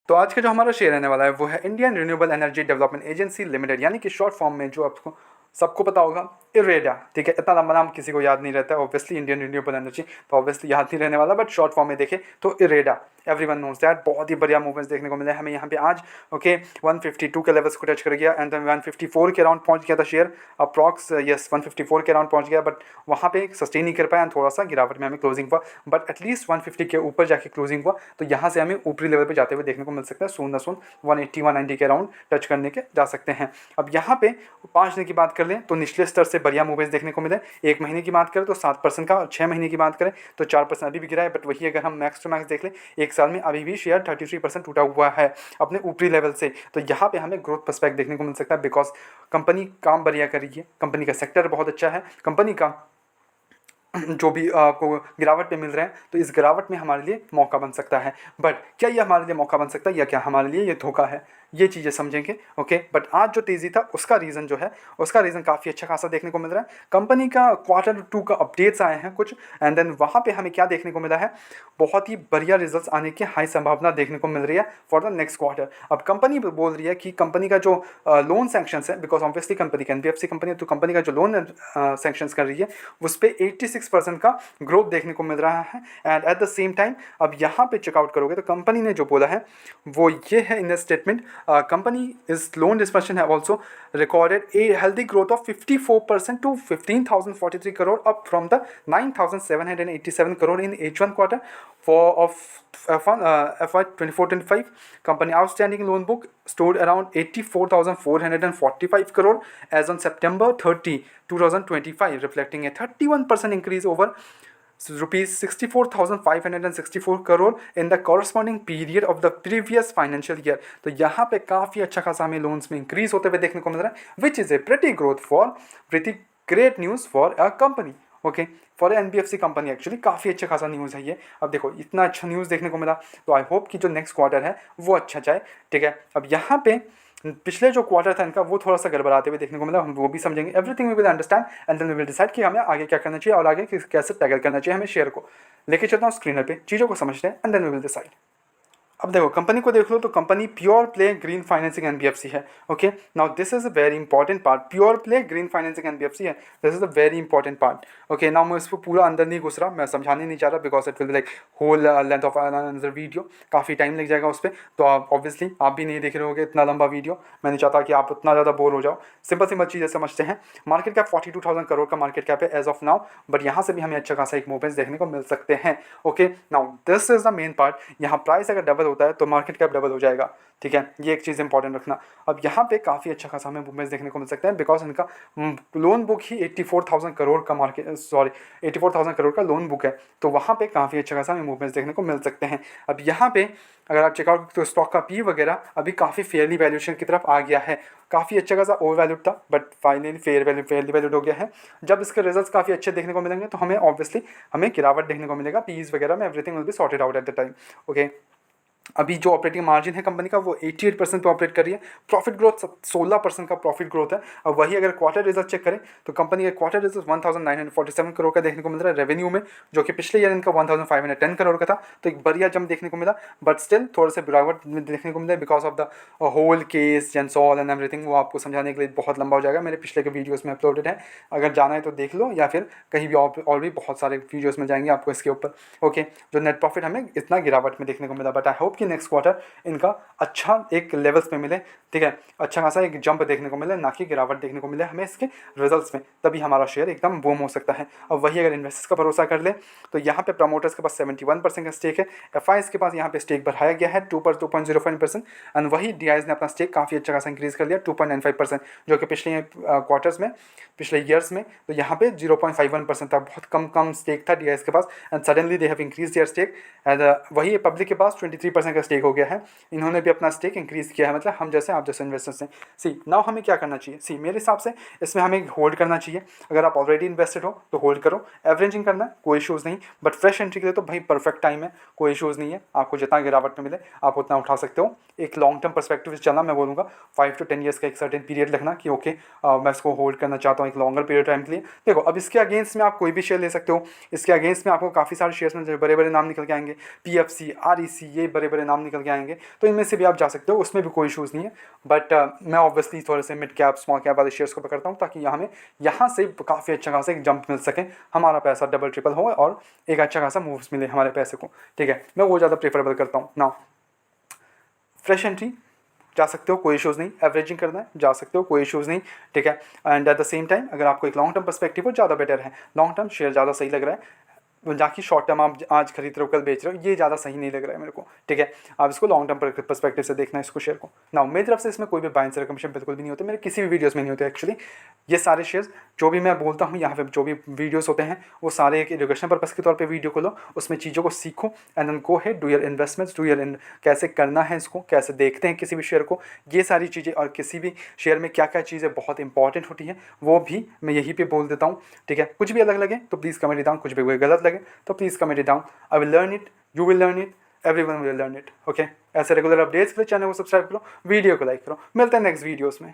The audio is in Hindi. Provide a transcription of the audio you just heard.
तो आज का जो हमारा शेयर रहने वाला है वो है Indian renewable energy development agency limited, यानी कि शॉर्ट फॉर्म में जो आपको सबको पता होगा इरेडा। ठीक है, इतना लंबा नाम किसी को याद नहीं रहता है ऑब्वियसली, इंडियन रिन्यूएबल एनर्जी तो ऑब्वियसली याद नहीं रहने वाला, बट शॉर्ट फॉर्म में देखें तो इरेडा, एवरीवन नोज दैट। बहुत ही बढ़िया मूवमेंट्स देखने को मिले हमें यहाँ पे आज। ओके, 152 के लेवल्स को टच कर गया एंड देन 154 के अराउंड पहुंच गया था शेयर, अप्रॉक्स यस 154 के अराउंड पहुंच गया, बट वहाँ पे सस्टेन नहीं कर पाया एंड थोड़ा सा गिरावट में हमें क्लोजिंग हुआ, बट एटलीस्ट 150 के ऊपर जाके क्लोजिंग हुआ, तो यहाँ से हमें ऊपरी लेवल पे जाते हुए देखने को मिल सकता है। सून न सून 180 190 के अराउंड टच करने के जा सकते हैं। अब यहाँ पे 5 दिन की बात कर लें तो निचले स्तर से बढ़िया मूवमेंट्स देखने को मिले। 1 महीने की बात करें तो 7% का, और 6 महीने की बात करें तो 4% अभी भी गिरा है, बट वही अगर हम मैक्स टू मैक्स देख लें 1 साल में अभी भी शेयर 33% टूटा हुआ है अपने ऊपरी लेवल से। तो यहाँ पे हमें ग्रोथ पर्सपेक्ट देखने को मिल सकता है, बिकॉज कंपनी काम बढ़िया कर रही है, कंपनी का सेक्टर बहुत अच्छा है, कंपनी का जो भी आपको गिरावट पे मिल रहे हैं, तो इस गिरावट में हमारे लिए मौका बन सकता है। बट क्या ये हमारे लिए मौका बन सकता है या क्या हमारे लिए ये धोखा है, ये चीज़ें समझेंगे। ओके, बट आज जो तेज़ी था उसका रीज़न जो है, उसका रीज़न काफ़ी अच्छा खासा देखने को मिल रहा है। कंपनी का Q2 का अपडेट्स आए हैं कुछ, एंड देन वहाँ पे हमें क्या देखने को मिला है, बहुत ही बढ़िया रिजल्ट्स आने की हाई संभावना देखने को मिल रही है फॉर द नेक्स्ट क्वार्टर। अब कंपनी बोल रही है कि कंपनी का जो लोन सैंक्शंस है, बिकॉज ऑब्वियसली कंपनी का NBFC कंपनी है, तो कंपनी का जो लोन सैंक्शंस कर रही है उस पर 86% का ग्रोथ देखने को मिल रहा है। And at the same time अब यहाँ पे चेकआउट करोगे तो कंपनी ने जो बोला है वो ये है in the statement, company is loan dispersion have also recorded a healthy growth of 54% to 15,043 crore, up from the 9,787 crore in H1 quarter of FY 24-25. Company outstanding loan book stood around 84,445 crore as on September 30, 2025, reflecting a 31% increase over rupees 64,564 crore in the corresponding period of the previous financial year. तो यहाँ पे काफ़ी अच्छा खासा हमें लोन्स में इंक्रीज होते हुए देखने को मिल रहा है, which is a pretty great news for a company. Okay, for NBFC company actually काफ़ी अच्छा खासा न्यूज़ है ये। अब देखो इतना अच्छा न्यूज़ देखने को मिला, तो आई होप कि जो नेक्स्ट क्वार्टर है वो अच्छा जाए। ठीक है, अब यहाँ पे पिछले जो क्वार्टर था इनका वो थोड़ा सा गड़बड़ाते हुए देखने को मिला, हम वो भी समझेंगे। Everything we will understand and then we will decide कि हमें आगे क्या करना चाहिए और आगे कैसे टैकल करना चाहिए। हमें शेयर को लेके चलता हूँ स्क्रीनर पे, चीज़ों को समझते हैं and then we will decide. अब देखो कंपनी को देख लो तो company pure play green financing NBFC है। Okay, now this is a very important part, pure play green financing NBFC है, this is a very important part. Okay, now मैं इसको पूरा अंदर नहीं घुस रहा, मैं समझाने नहीं चाह रहा, because it will like whole length of another video, काफ़ी टाइम लग जाएगा उस पर। तो आप ऑब्वियसली आप भी नहीं देख रहे होगे इतना लंबा वीडियो, मैं नहीं चाहता कि आप उतना ज़्यादा बोर हो जाओ। सिंपल चीज़ें समझते हैं। मार्केट कैप 42,000 करोड़ का मार्केट कैप है एज ऑफ नाउ, बट यहाँ से भी हमें अच्छा खासा एक मूवमेंट्स देखने को मिल सकते हैं। Okay, now this is the main part, यहाँ प्राइस अगर डबल होता है तो मार्केट डबल हो जाएगा। ठीक है, ये एक चीज़ इंपॉर्टेंट रखना। अब यहाँ पे काफ़ी अच्छा खासा हमें मूवमेंट्स देखने को मिल सकते हैं, बिकॉज इनका लोन बुक ही 84,000 करोड़ का 84,000 करोड़ का लोन बुक है, तो वहाँ पे काफ़ी अच्छा खासा हमें मूवमेंट्स देखने को मिल सकते हैं। अब यहाँ पे अगर आप चेकआउट करते हो तो स्टॉक का पी वगैरह अभी काफ़ी फेयरली वैल्यूएशन की तरफ आ गया है, काफ़ी अच्छा खासा ओवर वैल्यूड था बट फाइनली फेयरली वैल्यूड हो गया है। जब इसके रिजल्ट्स काफ़ी अच्छे देखने को मिलेंगे तो हमें ऑब्वियसली हमें गिरावट देखने को मिलेगा, पीज वगैरह में everything will be sorted out at the time. Okay, अभी जो ऑपरेटिंग मार्जिन है कंपनी का वो 88% पे ऑपरेट कर रही है, प्रॉफिट ग्रोथ 16% का प्रॉफिट ग्रोथ है। अब वही अगर क्वार्टर रिजल्ट चेक करें तो कंपनी का क्वार्टर रिजल्ट 1947 करोड़ का देखने को मिल रहा है रेवेन्यू में, जो कि पिछले ईयर इनका 1510 करोड़ का था, तो एक बढ़िया जंप देखने को मिला, बट स्टिल थोड़ा सा गिरावट देखने को मिला because of the whole case Gensol and everything. वो आपको समझाने के लिए बहुत लंबा हो जाएगा, मेरे पिछले के वीडियोज़ में अपलोडेड है, अगर जाना है तो देख लो, या फिर कहीं भी और भी बहुत सारे वीडियोज़ में जाएंगे आपको इसके ऊपर। ओके, जो नेट प्रॉफिट हमें इतना गिरावट में देखने को मिला, बट आई होप कि नेक्स्ट क्वार्टर इनका अच्छा एक लेवल्स पे मिले। ठीक है, अच्छा खासा एक जंप देखने को मिले, ना कि गिरावट देखने को मिले हमें इसके रिजल्ट्स में, तभी हमारा शेयर एकदम बूम हो सकता है। अब वही अगर इन्वेस्टर्स का भरोसा कर ले तो यहाँ पे प्रमोटर्स के पास 71% का स्टेक है, FIs के पास यहाँ पे स्टेक बढ़ाया गया है 2.05%, एंड वही DIs ने अपना स्टेक काफ़ी अच्छा खासा इंक्रीज कर लिया 2.95%, जो कि पिछले क्वार्टर्स में पिछले ईयर्स में तो यहाँ पे 0.51% था, बहुत कम स्टेक था DIs के पास, and suddenly they have increase their stake. And वही पब्लिक के पास 23% का स्टेक हो गया है, इन्होंने भी अपना स्टेक इंक्रीज किया है, मतलब हम जैसे आप जैसे इन्वेस्टर्स हैं। सी नाउ हमें क्या करना चाहिए, सी मेरे हिसाब से इसमें हमें होल्ड करना चाहिए। अगर आप ऑलरेडी इन्वेस्टेड हो तो होल्ड करो, एवरेजिंग करना है कोई इशूज़ नहीं, बट फ्रेश एंट्री के लिए तो भाई परफेक्ट टाइम है, कोई इशूज़ नहीं है, आपको जितना गिरावट में मिले आप उतना उठा सकते हो। एक लॉन्ग टर्म पर्सपेक्टिव से चलना, मैं बोलूँगा 5 to 10 ईयर्स का एक सर्टेन पीरियड रखना कि ओके मैं इसको होल्ड करना चाहता हूँ एक लॉन्गर पीरियड टाइम के लिए। देखो अब इसके अगेंस्ट में आप कोई भी शेयर ले सकते हो, इसके अगेंस्ट में आपको काफ़ी सारे शेयर्स में बड़े बड़े नाम निकल के आएंगे, PFC, REC, ये बड़े परिणाम निकल के आएंगे, तो इनमें से भी आप जा सकते हो, उसमें भी कोई इशूज़ नहीं है। बट मैं ऑब्वियसली थोड़े से मिड कैप स्मॉल कैप वाले शेयर्स को पकड़ता हूँ, ताकि हमें यहाँ से काफ़ी अच्छा खासा एक जंप मिल सके, हमारा पैसा डबल ट्रिपल हो और एक अच्छा खासा मूव्स मिले हमारे पैसे को, ठीक है। मैं वो ज़्यादा प्रेफरेबल करता हूँ। नाउ फ्रेश एंट्री जा सकते हो, कोई इशूज़ नहीं। एवरेजिंग करना है जा सकते हो, कोई इशूज़ नहीं, ठीक है। And at the same time अगर आपको एक लॉन्ग टर्म पर्सपेक्टिव हो, ज़्यादा बेटर है। लॉन्ग टर्म शेयर ज़्यादा सही लग रहा है, जाकि शॉर्ट टर्म आप आज खरीद रहे हो कल बेच रहे हो, ये ज़्यादा सही नहीं लग रहा है मेरे को, ठीक है। आप इसको लॉन्ग टर्म पर्सपेक्टिव से देखना है इसको, शेयर को। ना मेरी तरफ से इसमें कोई भी बाइंग से रिकमेंडेशन बिल्कुल भी नहीं होते, मेरे किसी भी वीडियोस में नहीं होते एक्चुअली। ये सारे शेयर्स जो भी मैं बोलता हूँ यहाँ पे, जो भी वीडियोस होते हैं, वो सारे एक एजुकेशन पर्पस के तौर पे वीडियो को लो, उसमें चीज़ों को सीखो and then go ahead, do your investments, do your कैसे करना है इसको, कैसे देखते हैं किसी भी शेयर को, ये सारी चीज़ें, और किसी भी शेयर में क्या क्या चीज़ें बहुत इंपॉर्टेंट होती हैं वो भी मैं यहीं पे बोल देता हूँ, ठीक है। कुछ भी अलग लगे तो प्लीज़ कमेंट डाउन, कुछ भी गलत लगे तो please comment down. I will learn it, you will learn it, everyone will learn it, okay. ऐसे रेगुलर अपडेट्स के लिए चैनल को सब्सक्राइब करो, वीडियो को लाइक करो। मिलते हैं नेक्स्ट वीडियोस में।